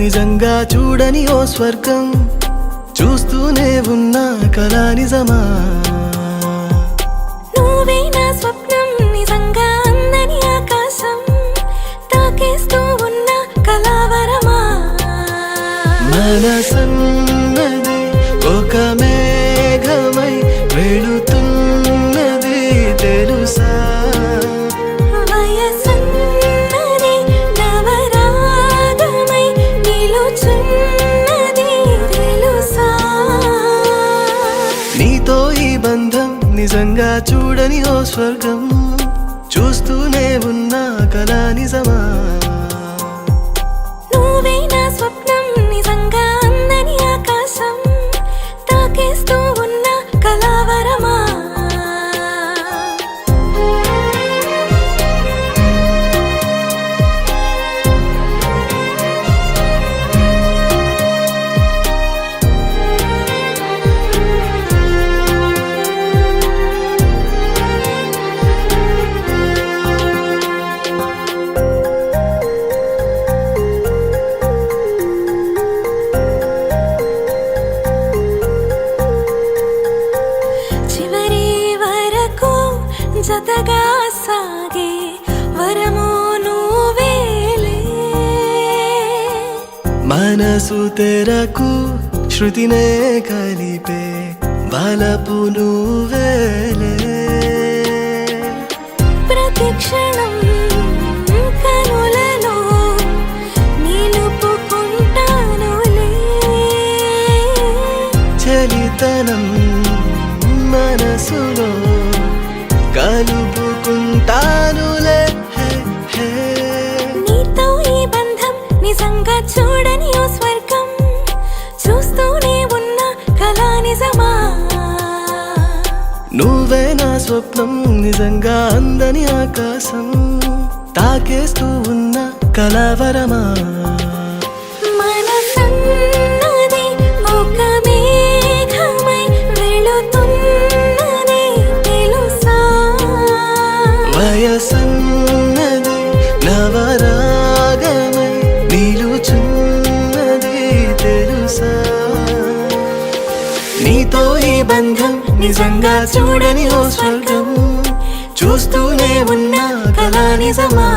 నిజంగా చూడని ఓ స్వర్గం చూస్తూనే ఉన్న కళ నిజమా నువ్వే నా స్వప్నం నిజంగా అందని ఆకాశం తాకేస్తూ ఉన్న కళావరమా మనసన్నది ఒక మేఘమై వెళుతున్నది తెలుసా వయసన్నది నవరాగమై నిలుచున్నది తెలుసా నీతో ఈ బంధం నిజంగా చూడని ఓ స్వర్గం చూస్తూనే ఉన్న కళ నిజమా నువ్వే నా స్వప్నం నిజంగా అందని ఆకాశం తాకేస్తూ ఉన్న కళావరమా చివరి వరకు జతగా సాగే వరము నువ్వేలే మనసు తెరకు శృతినే కలిపే బలపు నువ్వేలే ప్రతి క్షణం కనులలో నిలుపుకుంటానులే చలితనం మనసులో కలుపుకుంటానులే హే, హే. నీతో ఈ బంధం నిజంగా చూడని ఓ స్వర్గం చూస్తూనే ఉన్న కళా నిజమా నువ్వే నా స్వప్నం నిజంగా అందని ఆకాశం తాకేస్తూ ఉన్న కళావరమా మనసన్నది ఒక మేఘమై వెళుతున్నది తెలుసా వయసన్నది నవరాగమై నిలుచున్నది తెలుసా నీతో ఈ బంధం నిజంగా చూడని ఓ స్వర్గం చూస్తూనే ఉన్న కళ నిజమా